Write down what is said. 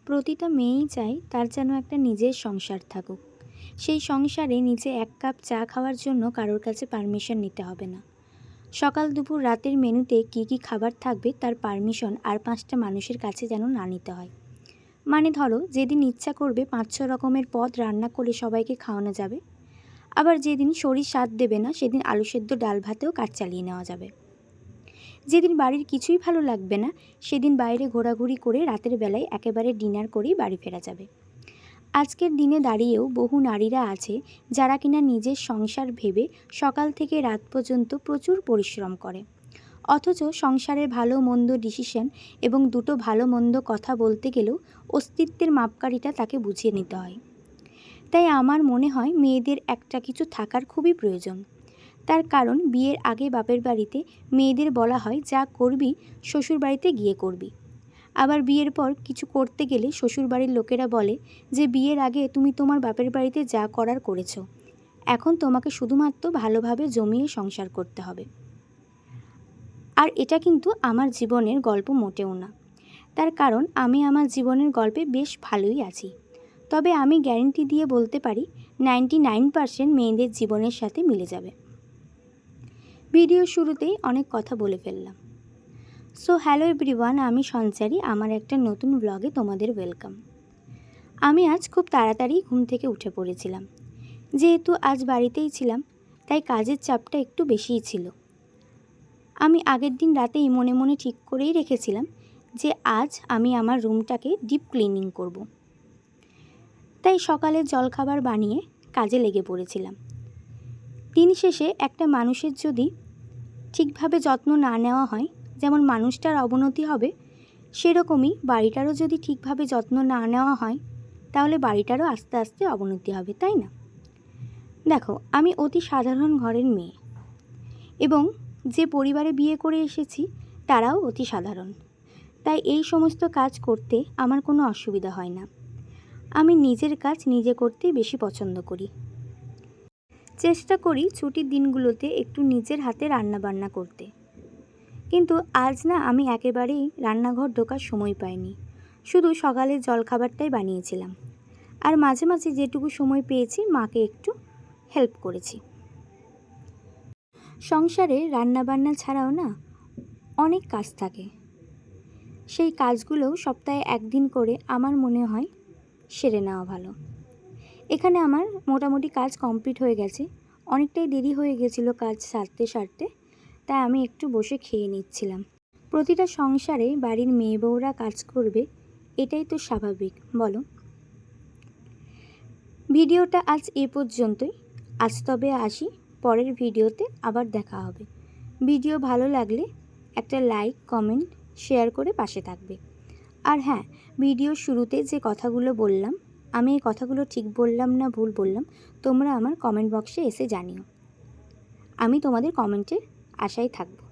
প্রতিটা মেয়েই চায় তার যেন একটা নিজের সংসার থাকুক। সেই সংসারে নিজে এক কাপ চা খাওয়ার জন্য কারোর কাছে পারমিশন নিতে হবে না। সকাল দুপুর রাতের মেনুতে কী কী খাবার থাকবে তার পারমিশন আর 5টা মানুষের কাছে যেন না নিতে হয়। মানে ধরো, যেদিন ইচ্ছা করবে 5-6 রকমের পদ রান্না করে সবাইকে খাওয়ানো যাবে। আবার যেদিন শরীর সাথ দেবে না সেদিন আলু সেদ্ধ ডাল ভাতেও কাজ চালিয়ে নেওয়া যাবে। যেদিন বাড়ির কিছুই ভালো লাগবে না সেদিন বাইরে ঘোরাঘুরি করে রাতের বেলায় একেবারে ডিনার করেই বাড়ি ফেরা যাবে। আজকের দিনে দাঁড়িয়েও বহু নারীরা আছে যারা কিনা নিজের সংসার ভেবে সকাল থেকে রাত পর্যন্ত প্রচুর পরিশ্রম করে, অথচ সংসারের ভালো মন্দ ডিসিশন এবং দুটো ভালো মন্দ কথা বলতে গেলেও অস্তিত্বের মাপকাঠিটা তাকে বুঝিয়ে নিতে হয়। তাই আমার মনে হয় মেয়েদের একটা কিছু থাকার খুবই প্রয়োজন। তার কারণ বিয়ের আগে বাপের বাড়িতে মেয়েদের বলা হয় যা করবি শ্বশুরবাড়িতে গিয়ে করবি। আবার বিয়ের পর কিছু করতে গেলে শ্বশুরবাড়ির লোকেরা বলে যে বিয়ের আগে তুমি তোমার বাপের বাড়িতে যা করার করেছো, এখন তোমাকে শুধুমাত্র ভালোভাবে জমিয়ে সংসার করতে হবে। আর এটা কিন্তু আমার জীবনের গল্প মোটেও না। তার কারণ আমি আমার জীবনের গল্পে বেশ ভালোই আছি। তবে আমি গ্যারেন্টি দিয়ে বলতে পারি 99% মেয়েদের জীবনের সাথে মিলে যাবে। ভিডিও শুরুতেই অনেক কথা বলে ফেললাম। সো হ্যালো এভরিওয়ান, আমি সঞ্চারী। আমার একটা নতুন ব্লগে তোমাদের ওয়েলকাম। আমি আজ খুব তাড়াতাড়ি ঘুম থেকে উঠে পড়েছিলাম। যেহেতু আজ বাড়িতেই ছিলাম তাই কাজের চাপটা একটু বেশিই ছিল। আমি আগের দিন রাতেই মনে মনে ঠিক করেই রেখেছিলাম যে আজ আমি আমার রুমটাকে ডিপ ক্লিনিং করব। তাই সকালে জলখাবার বানিয়ে কাজে লেগে পড়েছিলাম। দিন শেষে একটা মানুষের যদি ঠিকভাবে যত্ন না নেওয়া হয়, যেমন মানুষটার অবনতি হবে, সেরকমই বাড়িটারও যদি ঠিকভাবে যত্ন না নেওয়া হয় তাহলে বাড়িটারও আস্তে আস্তে অবনতি হবে, তাই না? দেখো, আমি অতি সাধারণ ঘরের মেয়ে এবং যে পরিবারে বিয়ে করে এসেছি তারাও অতি সাধারণ। তাই এই সমস্ত কাজ করতে আমার কোনো অসুবিধা হয় না। আমি নিজের কাজ নিজে করতেই বেশি পছন্দ করি। চেষ্টা করি ছুটির দিনগুলোতে একটু নিজের হাতে রান্নাবান্না করতে। কিন্তু আজ না, আমি একেবারেই রান্নাঘর ঢোকার সময় পাইনি। শুধু সকালের জলখাবারটাই বানিয়েছিলাম, আর মাঝে মাঝে যেটুকু সময় পেয়েছি মাকে একটু হেল্প করেছি। সংসারে রান্নাবান্না ছাড়াও না অনেক কাজ থাকে। সেই কাজগুলো সপ্তাহে একদিন করে আমার মনে হয় সেরে নেওয়া ভালো। এখানে আমার মোটামুটি কাজ কমপ্লিট হয়ে গেছে। অনেকটাই দেরি হয়ে গেছিলো কাজ সারতে, তাই আমি একটু বসে খেয়ে নিচ্ছিলাম। প্রতিটা সংসারে বাড়ির মেয়ে বউরা কাজ করবে, এটাই তো স্বাভাবিক, বলো? ভিডিওটা আজ এ পর্যন্তই। আজ তবে আসি, পরের ভিডিওতে আবার দেখা হবে। ভিডিও ভালো লাগলে একটা লাইক, কমেন্ট, শেয়ার করে পাশে থাকবে। আর হ্যাঁ, ভিডিওর শুরুতে যে কথাগুলো বললাম, আমি এই কথাগুলো ঠিক বললাম না ভুল বললাম, তোমরা আমার কমেন্ট বক্সে এসে জানিও। আমি তোমাদের কমেন্টের আশায় থাকবো।